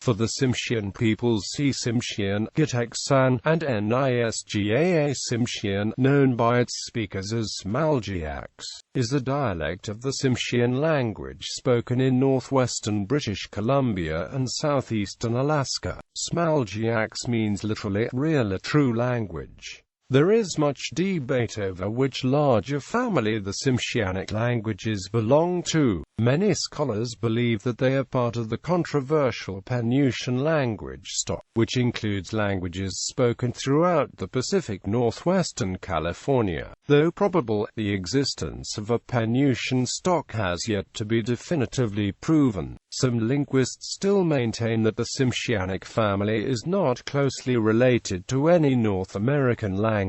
For the Tsimshian peoples see Tsimshian, Gitxsan, and Nisga'a Tsimshian, known by its speakers as Sm'álgyax, is a dialect of the Tsimshian language spoken in northwestern British Columbia and southeastern Alaska. Sm'álgyax means literally real or true language. There is much debate over which larger family the Tsimshianic languages belong to. Many scholars believe that they are part of the controversial Penutian language stock, which includes languages spoken throughout the Pacific Northwest and California. Though probable, the existence of a Penutian stock has yet to be definitively proven. Some linguists still maintain that the Tsimshianic family is not closely related to any North American language.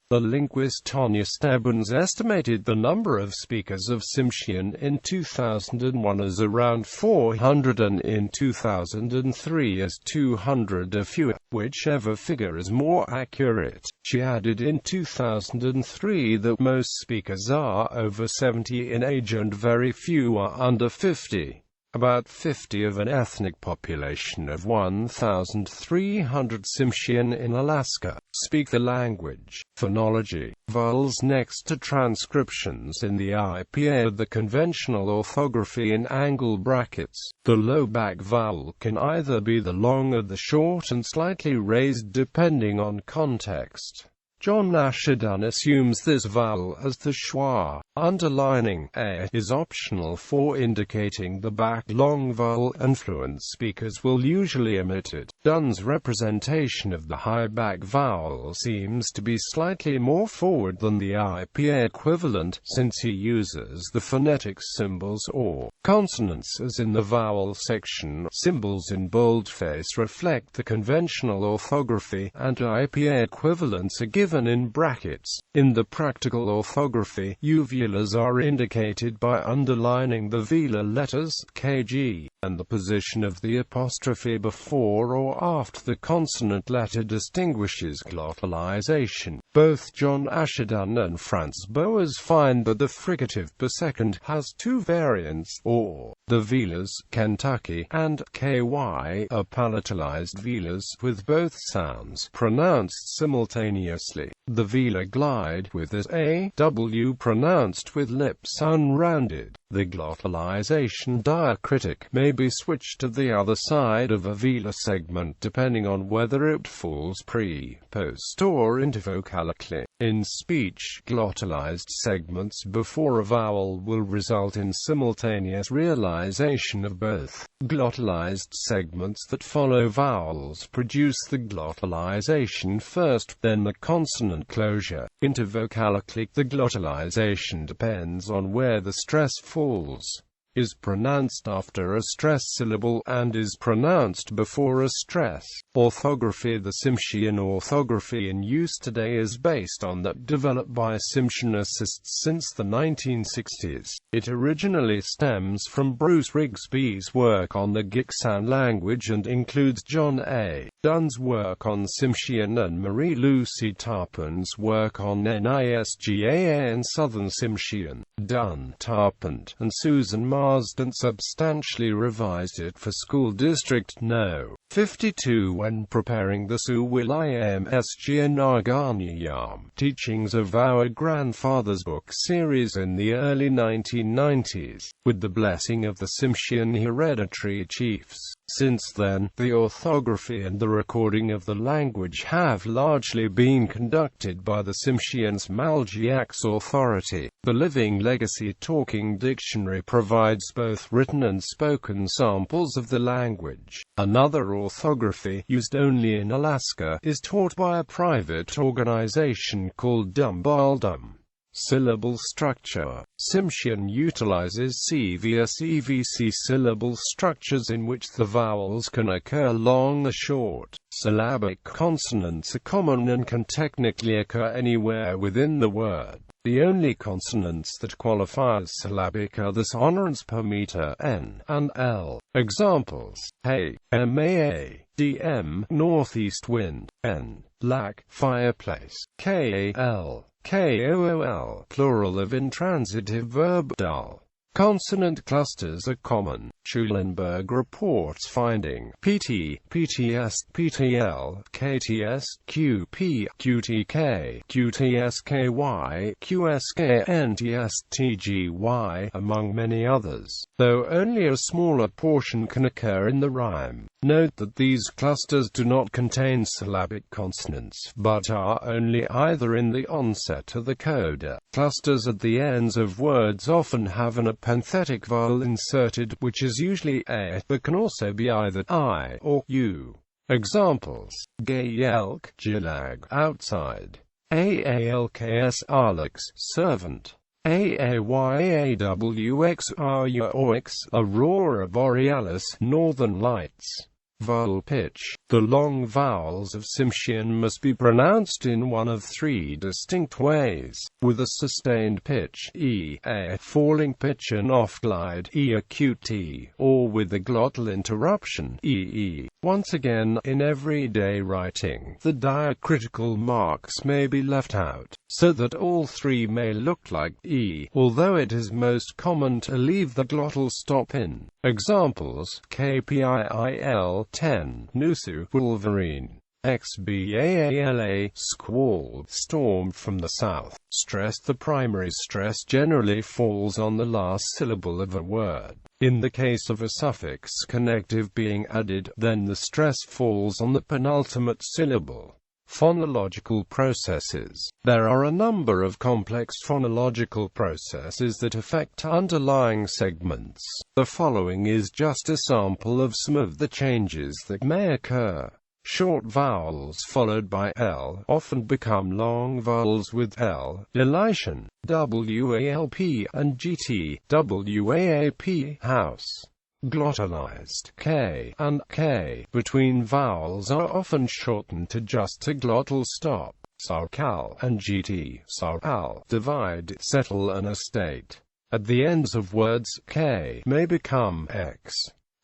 The linguist Tanya Stebbins estimated the number of speakers of Tsimshian in 2001 as around 400 and in 2003 as 200 or fewer, whichever figure is more accurate. She added in 2003 that most speakers are over 70 in age and very few are under 50. About 50 of an ethnic population of 1,300 Tsimshian in Alaska speak the language. Phonology vowels next to transcriptions in the IPA are the conventional orthography in angle brackets. The low back vowel can either be the long or the short and slightly raised depending on context. John Ashedan assumes this vowel as the schwa. Underlining a is optional for indicating the back long vowel, and fluent speakers will usually omit it. Dunn's representation of the high back vowel seems to be slightly more forward than the IPA equivalent, since he uses the phonetic symbols or consonants as in the vowel section. Symbols in boldface reflect the conventional orthography, and IPA equivalents are given in brackets. In the practical orthography, uvulas are indicated by underlining the velar letters, kg, and the position of the apostrophe before or after the consonant letter distinguishes glottalization. Both John Ashedan and Franz Boas find that the fricative per second has two variants, or the velars, Kentucky, and ky are palatalized velars with both sounds pronounced simultaneously. The velar glide with as a w pronounced with lips unrounded. The glottalization diacritic may be switched to the other side of a velar segment depending on whether it falls pre, post, or intervocalically. In speech, glottalized segments before a vowel will result in simultaneous realization of both. Glottalized segments that follow vowels produce the glottalization first, then the consonant closure. Intervocalically, the glottalization depends on where the stress falls, is pronounced after a stress syllable, and is pronounced before a stress. Orthography. The Tsimshian orthography in use today is based on that developed by Tsimshianicists since the 1960s. It originally stems from Bruce Rigsby's work on the Gitxsan language and includes John A. Dunn's work on Tsimshian and Marie-Lucie Tarpin's work on Nisga'a and Southern Tsimshian. Dunn, Tarpin, and Susan Marsden substantially revised it for School District No. 52 when preparing the Sm'álgyax Teachings of Our Grandfather's Book series in the early 1990s, with the blessing of the Tsimshian hereditary chiefs. Since then, the orthography and the recording of the language have largely been conducted by the Tsimshian Sm'álgyax Authority. The Living Legacy Talking Dictionary provides both written and spoken samples of the language. Another orthography, used only in Alaska, is taught by a private organization called Dumbbaldum. Syllable structure. Tsimshian utilizes CVC syllable structures in which the vowels can occur long or short. Syllabic consonants are common and can technically occur anywhere within the word. The only consonants that qualify as syllabic are the sonorants per meter n and l. Examples: hey, maa, dm, northeast wind, n, lack, fireplace, kal, kool, plural of intransitive verb dal. Consonant clusters are common. Schulenberg reports finding PT, PTS, PTL, KTS, QP, QTK, QTSKY, QSK, NTS, TGY, among many others, though only a smaller portion can occur in the rhyme. Note that these clusters do not contain syllabic consonants, but are only either in the onset or the coda. Clusters at the ends of words often have an epenthetic vowel inserted, which is usually a, but can also be either I or U. Examples: Gayelk, Gilag, outside; Aalks, Alex, servant; Aayawx, Aryaox, Aurora Borealis, northern lights. Vowel pitch. The long vowels of Tsimshian must be pronounced in one of three distinct ways: with a sustained pitch, e, a, falling pitch and off-glide, e, acute t, or with a glottal interruption, e. Once again, in everyday writing, the diacritical marks may be left out, so that all three may look like e, although it is most common to leave the glottal stop in. Examples: KPIIL 10, Nusu, Wolverine; XBAALA, squall, storm from the south. Stress. The primary stress generally falls on the last syllable of a word. In the case of a suffix connective being added, then the stress falls on the penultimate syllable. Phonological processes. There are a number of complex phonological processes that affect underlying segments. The following is just a sample of some of the changes that may occur. Short vowels followed by L often become long vowels with L, elation, WALP, and GT, WAAP, house. Glottalized K and K between vowels are often shortened to just a glottal stop. Sarkal and GT, Saral, divide, settle an estate. At the ends of words, K may become X,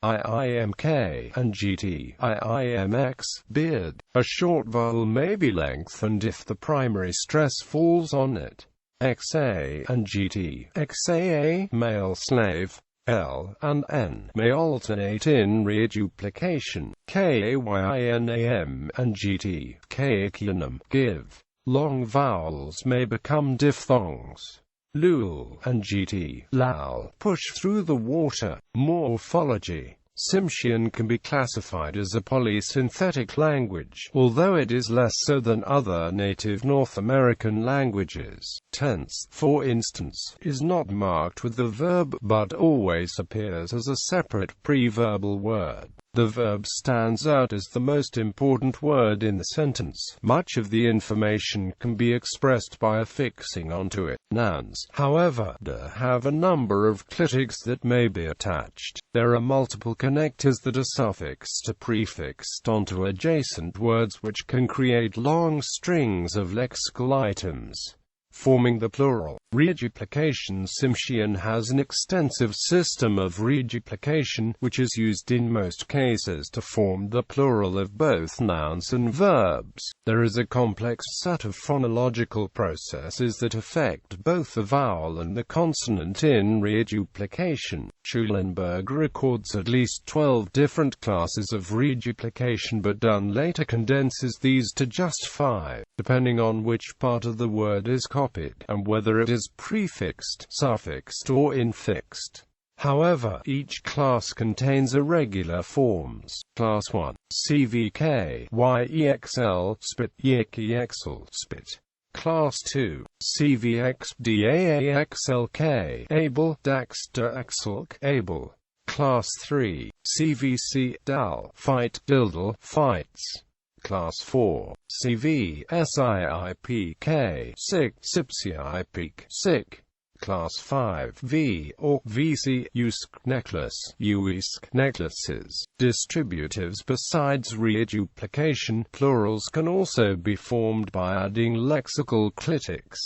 IIMK, and GT, IIMX, beard. A short vowel may be lengthened if the primary stress falls on it. XA and GT, XAA, male slave. L and N may alternate in reduplication. KAYINAM and GT, Kayakinam, give. Long vowels may become diphthongs. Lul and GT, lal, push through the water. Morphology. Tsimshian can be classified as a polysynthetic language, although it is less so than other native North American languages. Tense, for instance, is not marked with the verb, but always appears as a separate preverbal word. The verb stands out as the most important word in the sentence. Much of the information can be expressed by affixing onto it. Nouns, however, have a number of clitics that may be attached. There are multiple connectors that are suffixed or prefixed onto adjacent words, which can create long strings of lexical items, forming the plural. Reduplication. Tsimshian has an extensive system of reduplication, which is used in most cases to form the plural of both nouns and verbs. There is a complex set of phonological processes that affect both the vowel and the consonant in reduplication. Schulenberg records at least 12 different classes of reduplication, but Dunn later condenses these to just 5, depending on which part of the word is copied, and whether it is prefixed, suffixed, or infixed. However, each class contains irregular forms. Class 1. CVK, YEXL, spit, YEXL, spit. Class 2. CVX, DAAXLK, able, Daxter, able. Class 3. CVC, DAL, fight, dildle, fights. Class 4. CV, SIIPK, sick, Sipsiipik, sick. Class 5. V or VC, usk, necklace, uisk, necklaces. Distributives. Besides reduplication, plurals can also be formed by adding lexical clitics.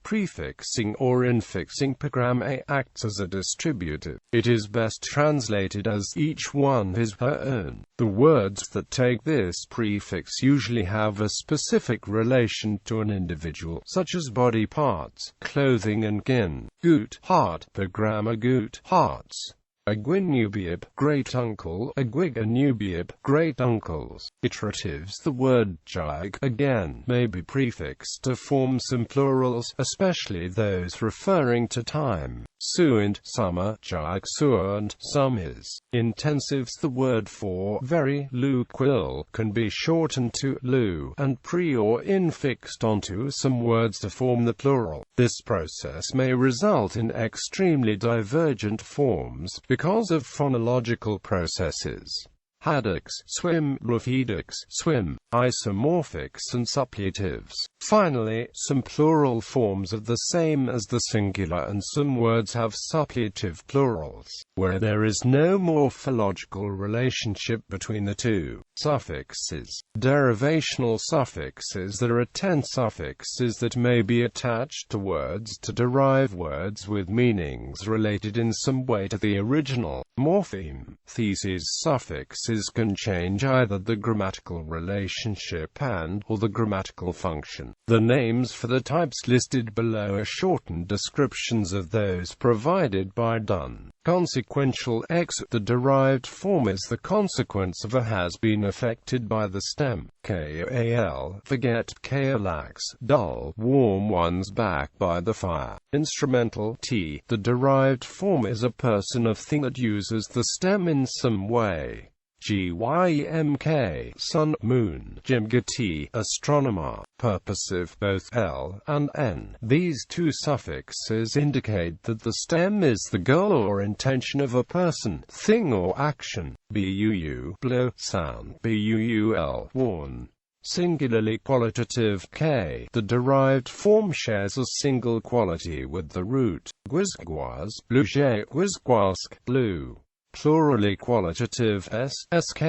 prefixing or infixing programme acts as a distributive. It is best translated as each one his her own. The words that take this prefix usually have a specific relation to an individual, such as body parts, clothing and kin. Gut, heart, programme gut, hearts. Agwinubiab, great-uncle, Agwiganubiab, great-uncles. Iteratives. The word jag, again, may be prefixed to form some plurals, especially those referring to time. Suint, summer, jag suant, summers. Intensives. The word for very, lu quil, can be shortened to lu, and pre or infixed onto some words to form the plural. This process may result in extremely divergent forms, because of phonological processes. Haddox, swim, rufedix, swim, isomorphics and suppletives. Finally, some plural forms are the same as the singular and some words have suppletive plurals, where there is no morphological relationship between the two. Suffixes. Derivational suffixes. There are 10 suffixes that may be attached to words to derive words with meanings related in some way to the original morpheme. Theses. Suffixes can change either the grammatical relationship and/or the grammatical function. The names for the types listed below are shortened descriptions of those provided by Dunn. Consequential x. The derived form is the consequence of a has been affected by the stem. Kal, forget, kaolax, dull, warm one's back by the fire. Instrumental t. The derived form is a person of thing that uses the stem in some way. Gymk, sun, moon. Gymgati, astronomer. Purposive, both L and N. These two suffixes indicate that the stem is the goal or intention of a person, thing or action. Buu, blow, sound. Buul, worn. Singularly qualitative k. The derived form shares a single quality with the root. Gwizgwas, bluge, gwizgwask, blue. Plurally qualitative sk,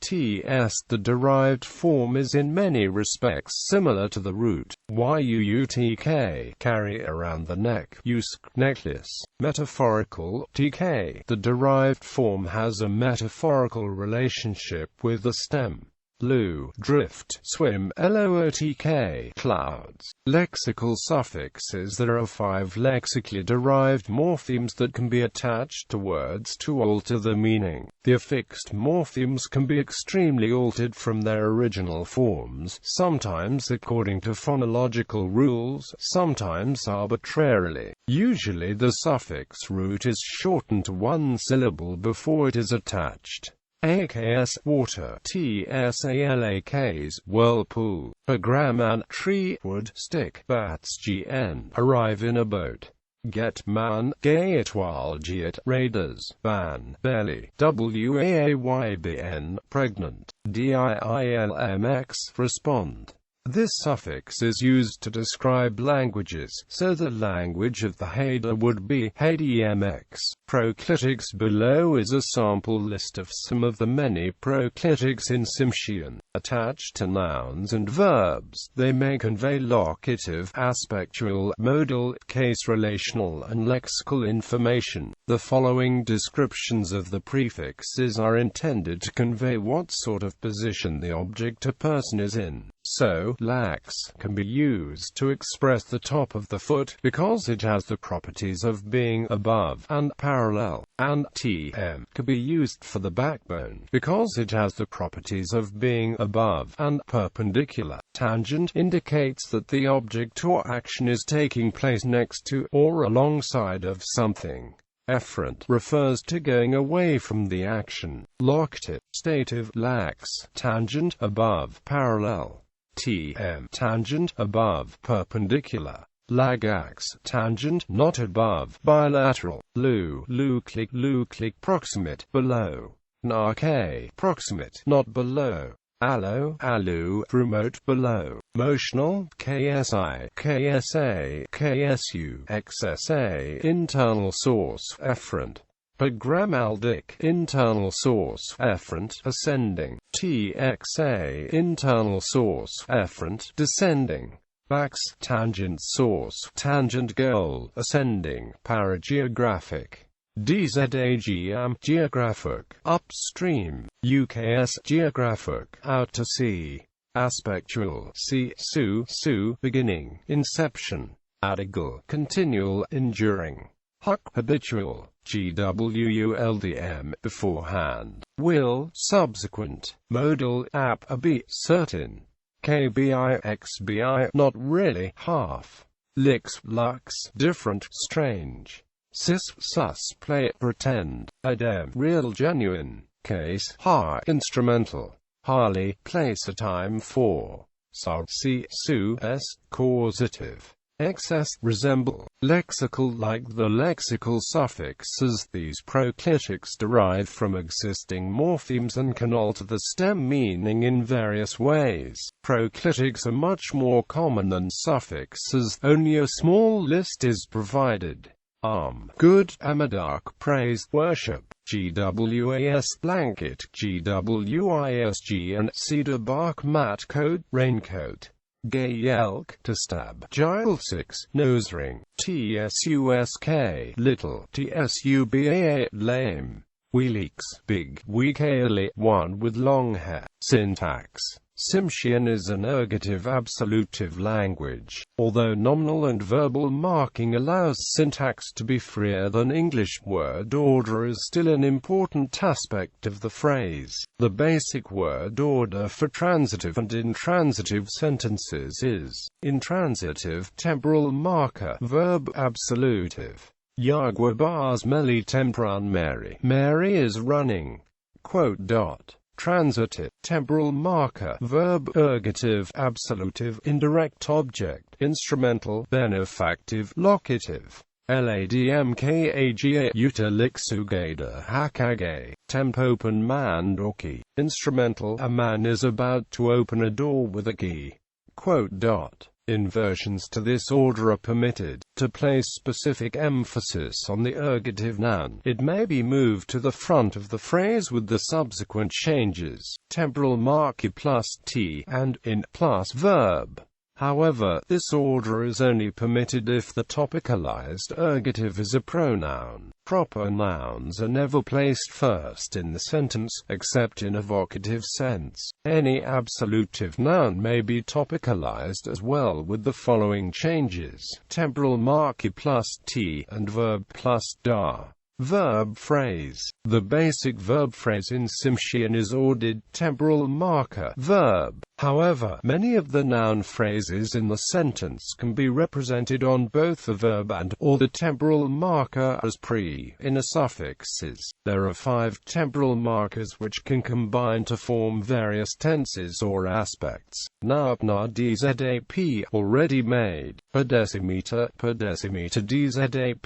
ts. The derived form is in many respects similar to the root. Yuutk, carry around the neck, usk, necklace. Metaphorical tk. The derived form has a metaphorical relationship with the stem. Lu, drift, swim, lootk, clouds. Lexical suffixes. There are 5 lexically derived morphemes that can be attached to words to alter the meaning. The affixed morphemes can be extremely altered from their original forms, sometimes according to phonological rules, sometimes arbitrarily. Usually the suffix root is shortened to one syllable before it is attached. Aks, water. Tsalaks, whirlpool. Programme tree, wood, stick. Bats gn, arrive in a boat. Get man, Gaetwalgiat, raiders. Ban, belly. Waaybn, pregnant. Dilmx, respond. This suffix is used to describe languages, so the language of the Haida would be Haidmx. Proclitics. Below is a sample list of some of the many proclitics in Tsimshian. Attached to nouns and verbs, they may convey locative, aspectual, modal, case-relational, and lexical information. The following descriptions of the prefixes are intended to convey what sort of position the object or person is in. So, lax can be used to express the top of the foot, because it has the properties of being above and parallel, and tm can be used for the backbone, because it has the properties of being above and perpendicular. Tangent indicates that the object or action is taking place next to or alongside of something. Efferent refers to going away from the action. Locative, stative, lax, tangent, above, parallel. Tm, tangent, above, perpendicular. Lagax, tangent, not above, bilateral. Lu click, proximate, below. Nark, proximate, not below. Alu, remote, below. Motional, KSI, KSA, KSU, XSA, internal source, efferent. Programmaldic, internal source, efferent, ascending. TXA, internal source, efferent, descending. Bax, tangent source, tangent goal, ascending, parageographic. DZAGM, geographic, upstream, UKS, geographic, out to sea. Aspectual, su, beginning, inception. Adigal, continual, enduring. Huck, habitual, GWULDM, beforehand. Will, subsequent. Modal, ap, certain. KBIXBI, not really, half. Lix, lux, different, strange. Sis, sus, play, pretend. Idem, real, genuine. Case, ha, instrumental. Harley, place a time for. Su, causative. Excess, resemble. Lexical, like the lexical suffixes. These proclitics derive from existing morphemes and can alter the stem meaning in various ways. Proclitics are much more common than suffixes, only a small list is provided. Good, amadark, praise, worship. GWAS, blanket, GWISG, and cedar bark, mat, coat, raincoat. Gay elk, to stab. Gilesix, nose ring. TSUSK, little. TSUBA, lame. Weelix, big. Weekale, one with long hair. Syntax. Tsimshian is an ergative absolutive language. Although nominal and verbal marking allows syntax to be freer than English, word order is still an important aspect of the phrase. The basic word order for transitive and intransitive sentences is: intransitive, temporal marker, verb absolutive. Yagwa bars Meli tempran Mary. Mary is running. Quote dot. Transitive, temporal marker, verb, ergative, absolutive, indirect object, instrumental, benefactive, locative. Ladmkaga, utalixugada, hakage, temp open mandoki. Instrumental, a man is about to open a door with a key. Quote dot. Inversions to this order are permitted. To place specific emphasis on the ergative noun, it may be moved to the front of the phrase with the subsequent changes: temporal marker plus t, and in plus verb. However, this order is only permitted if the topicalized ergative is a pronoun. Proper nouns are never placed first in the sentence, except in a vocative sense. Any absolutive noun may be topicalized as well with the following changes: temporal marker plus t, and verb plus da. Verb phrase. The basic verb phrase in Tsimshian is ordered temporal marker verb. However, many of the noun phrases in the sentence can be represented on both the verb and or the temporal marker as pre-inner suffixes. There are 5 temporal markers which can combine to form various tenses or aspects. Na dzap, already made. Per decimeter dzap,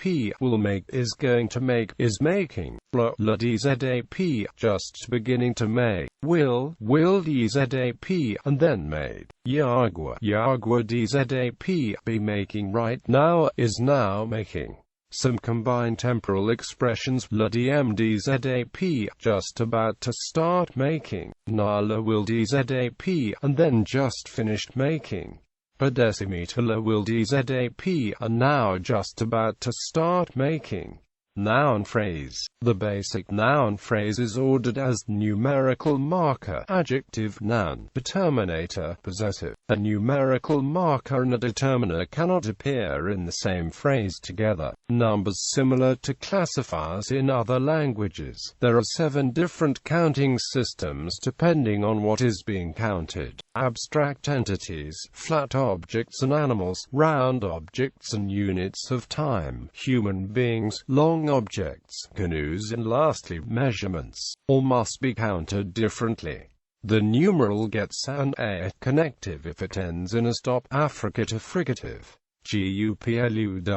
will make, is going to make, is making. La dzap, just beginning to make. Will dzap, and then made. Yagwa dzap, be making right now, is now making. Some combined temporal expressions: la dzap, just about to start making. Na la will dzap, and then just finished making. Per decimeter la will dzap, and now just about to start making. Noun phrase. The basic noun phrase is ordered as numerical marker, adjective, noun, determinator, possessive. A numerical marker and a determiner cannot appear in the same phrase together. Numbers similar to classifiers in other languages. There are 7 different counting systems depending on what is being counted: abstract entities, flat objects and animals, round objects and units of time, human beings, long objects, canoes, and lastly, measurements. All must be counted differently. The numeral Gitxsan a connective if it ends in a stop, affricative, fricative. GUPLUWALP,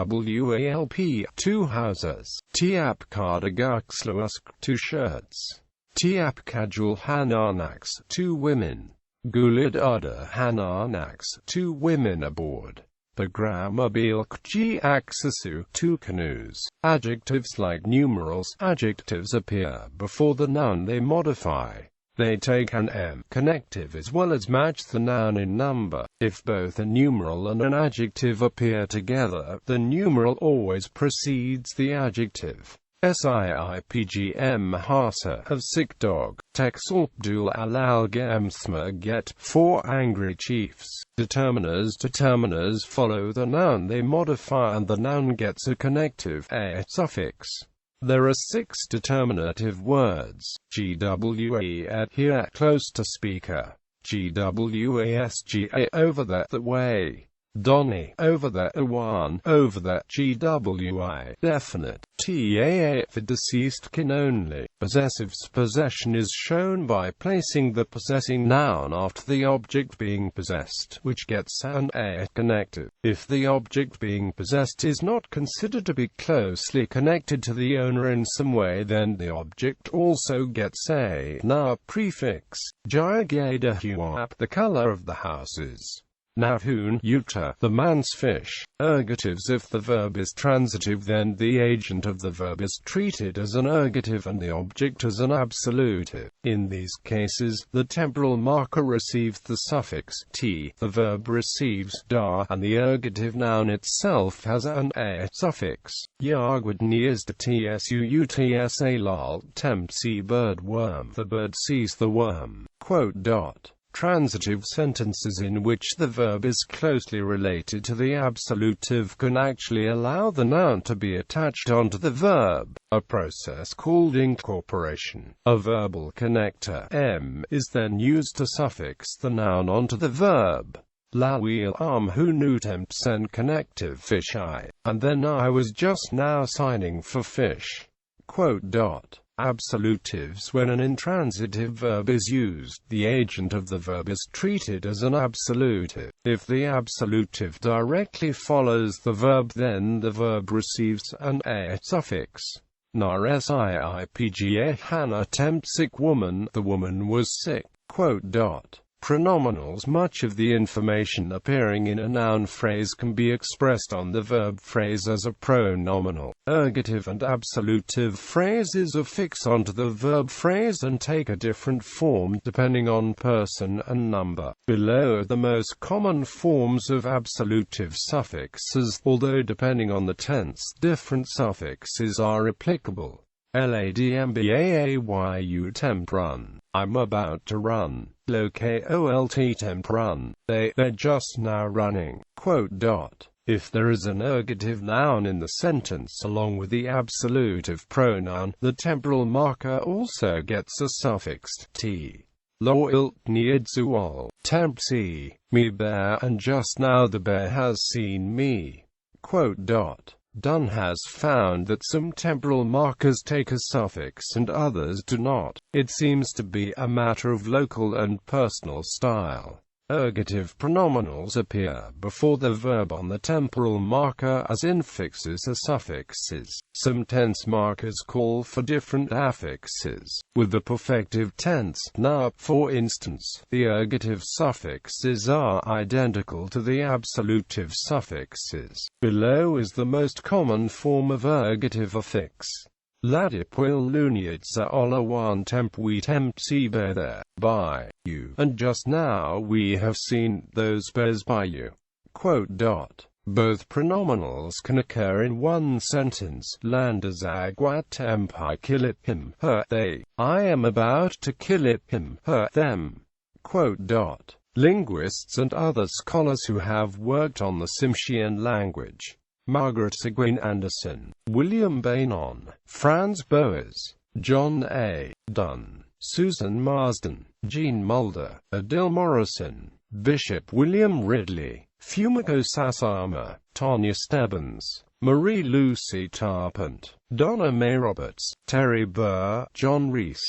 2 houses. Tiap Kardagaxluusk, 2 shirts. Tiap Kajul Hananax, 2 women. Gulid Ada Hananax, 2 women aboard. The Grammabil Kji Aksasu, 2 canoes. Adjectives like numerals, adjectives appear before the noun they modify. They take an M connective as well as match the noun in number. If both a numeral and an adjective appear together, the numeral always precedes the adjective. Siipgm Hasa of sick dog, Texalpdul Alalgam Sm'álgyax, 4 angry chiefs. Determiners follow the noun they modify and the noun gets a connective a suffix. There are 6 determinative words. GWA at here, close to speaker. GWASGA over that way. Donny over that one over that. GWI definite. TAA for deceased kin only. Possessive's possession is shown by placing the possessing noun after the object being possessed, which gets an a connective. If the object being possessed is not considered to be closely connected to the owner in some way, then the object also gets a na prefix. Jayagadahuap, the color of the houses. Nahun Utah, the man's fish. Ergatives. If the verb is transitive, then the agent of the verb is treated as an ergative and the object as an absolutive. In these cases, the temporal marker receives the suffix t, the verb receives da, and the ergative noun itself has an a suffix. Yagwadniasda tsuutsa lal tempsi bird worm. The bird sees the worm. Transitive sentences in which the verb is closely related to the absolutive can actually allow the noun to be attached onto the verb, a process called incorporation. A verbal connector, m, is then used to suffix the noun onto the verb. Lawil who tempsen connective fish I, and then I was just now signing for fish. Absolutives. When an intransitive verb is used, the agent of the verb is treated as an absolutive. If the absolutive directly follows the verb, then the verb receives an a suffix. Nar siipga Hannah tempsick woman, the woman was sick. Pronominals. Much of the information appearing in a noun phrase can be expressed on the verb phrase as a pronominal. Ergative and absolutive phrases affix onto the verb phrase and take a different form depending on person and number. Below are the most common forms of absolutive suffixes, although depending on the tense, different suffixes are applicable. Ladmbayu temp run, I'm about to run. Lokolt temp run, they're just now running. If there is an ergative noun in the sentence along with the absolutive pronoun, the temporal marker also gets a suffix t. Loilt niedzual, temp see, me bear, and just now the bear has seen me. Dunn has found that some temporal markers take a suffix and others do not. It seems to be a matter of local and personal style. Ergative pronominals appear before the verb on the temporal marker as infixes or suffixes. Some tense markers call for different affixes. With the perfective tense, na, for instance, the ergative suffixes are identical to the absolutive suffixes. Below is the most common form of ergative affix. Ladipwil luniadsa olawan temp we temp see bear there, by you, and just now we have seen those bears by you. Both pronominals can occur in one sentence. Landazagwa temp I killip him, her, they, I am about to killip him, her, them. Linguists and other scholars who have worked on the Tsimshian language, Margaret Seguin Anderson, William Bainon, Franz Boas, John A. Dunn, Susan Marsden, Jean Mulder, Adil Morrison, Bishop William Ridley, Fumiko Sasama, Tanya Stebbins, Marie Lucy Tarpant, Donna May Roberts, Terry Burr, John Rees,